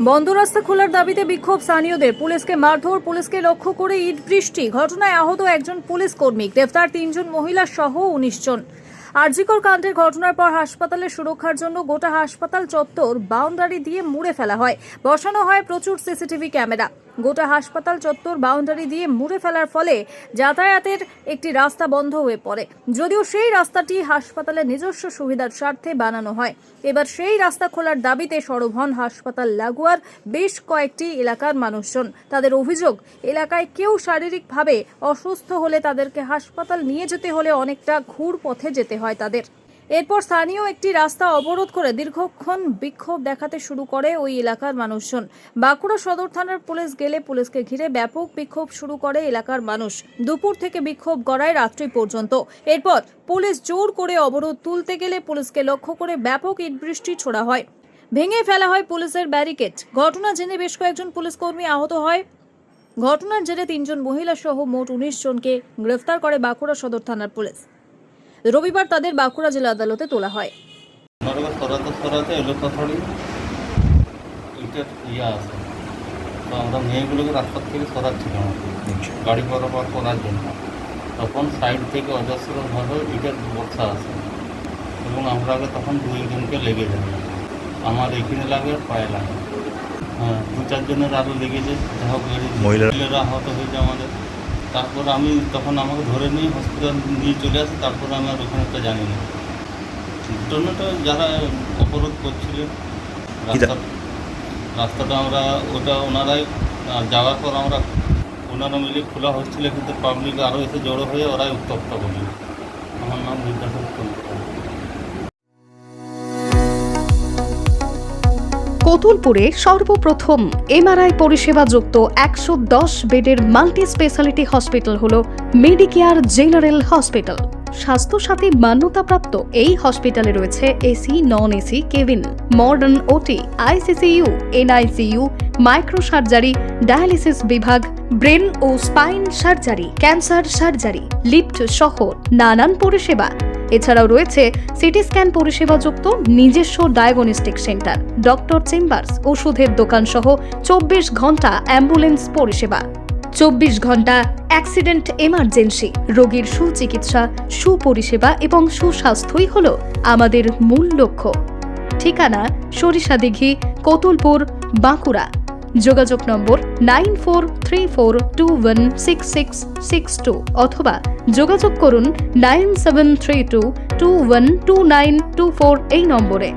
বন্ধ রাস্তা খোলার দাবিতে বিক্ষোভ স্থানীয়দের। পুলিশকে মারধর, পুলিশকে লক্ষ্য করে ইট বৃষ্টি। ঘটনায় আহত একজন পুলিশ কর্মী, গ্রেফতার 3 জন মহিলা সহ 19 জন। আরজিকর কাণ্ডের ঘটনার পর হাসপাতালের সুরক্ষার জন্য গোটা হাসপাতাল চত্বর বাউন্ডারি দিয়ে মুড়ে ফেলা হয়। বসানো হয় প্রচুর সিসিটিভি ক্যামেরা। গোটা হাসপাতাল চত্বর বাউন্ডারি দিয়ে মুড়ে ফেলার ফলে যাতায়াতের একটি রাস্তা বন্ধ হয়ে পড়ে। যদিও সেই রাস্তাটি হাসপাতালের নিজস্ব সুবিধার স্বার্থে বানানো হয়। এবার সেই রাস্তা খোলার দাবিতে সরব হন হাসপাতাল লাগোয়ার বেশ কয়েকটি এলাকার মানুষজন। তাদের অভিযোগ, এলাকায় কেউ শারীরিকভাবে অসুস্থ হলে তাদেরকে হাসপাতাল নিয়ে যেতে হলে অনেকটা ঘুর পথে যেতে হয় তাদের। এরপর স্থানীয় একটি রাস্তা অবরোধ করে দীর্ঘক্ষণ বিক্ষোভ দেখাতে শুরু করে ওই এলাকার মানুষজন। বাঁকুড়া সদর থানার পুলিশ গেলে পুলিশকে ঘিরে ব্যাপক বিক্ষোভ শুরু করে এলাকার মানুষ। দুপুর থেকে বিক্ষোভ গড়ায় রাত্রি পর্যন্ত। এরপর পুলিশ জোর করে অবরোধ তুলতে গেলে পুলিশকে লক্ষ্য করে ব্যাপক ইট বৃষ্টি ছোড়া হয়। ভেঙে ফেলা হয় পুলিশের ব্যারিকেড। ঘটনা জেনে বেশ কয়েকজন পুলিশ কর্মী আহত হয়। ঘটনার জেরে 3 জন মহিলা সহ মোট 19 জনকে গ্রেফতার করে বাঁকুড়া সদর থানার পুলিশ। রবিবার তাদের বাঁকুড়া জেলা আদালতে তোলা হয়। আমরা মেয়েগুলোকে রাস্তা থেকে সরাচ্ছিলাম গাড়ি পারাপার করার জন্য। তখন সাইড থেকে অজস্রভাবে ইটের বর্ষা আসে এবং আমরা তখন 2 জনকে লেগে যাবে। আমার এখানে লাগে, পায়ে লাগে। হ্যাঁ, 2-4 জনের আরও লেগেছে। মহিলারা আহত হয়েছে আমাদের। তারপর আমি তখন আমাকে ধরে নিয়ে হসপিটাল নিয়ে চলে আসি। তারপর আমি আর ওখানে একটা জানি না। ঘটনাটা যারা অবরোধ করছিলেন রাস্তাটা আমরা ওটা ওনারাই যাওয়ার পর ওনারা মিলে খোলা হচ্ছিল, কিন্তু পাবলিক আরও এসে জড়ো হয়ে ওরাই উত্তপ্ত করল। আমার নাম বিদ্যাসাগর চন্দ্র। কতুলপুরে সর্বপ্রথম এমআরআই পরিষেবা যুক্ত 110 বেডের মাল্টি স্পেশালিটি হসপিটাল হল মেডিকেয়ার জেনারেল হসপিটাল। স্বাস্থ্যসাথী মান্যতাপ্রাপ্ত এই হসপিটালে রয়েছে AC, non AC cabin, modern OT, ICCU, NICU, micro surgery, dialysis বিভাগ, ব্রেন ও spine surgery, cancer surgery, lift সহ নানান পরিষেবা। এছাড়াও রয়েছে সিটি স্ক্যান পরিষেবা যুক্ত নিজস্ব ডায়াগনস্টিক সেন্টার, ডক্টর চেম্বার্স, ওষুধের দোকান সহ 24 ঘন্টা অ্যাম্বুলেন্স পরিষেবা। 24 ঘন্টা অ্যাক্সিডেন্ট এমার্জেন্সি। রোগীর সুচিকিৎসা, সুপরিষেবা এবং সুস্বাস্থ্যই হল আমাদের মূল লক্ষ্য। ঠিকানা সরিষাদিঘি, কতুলপুর, বাঁকুড়া। যোগাযোগ নম্বর 9434216662 অথবা যোগাযোগ করুন 9732212924 এই নম্বরে।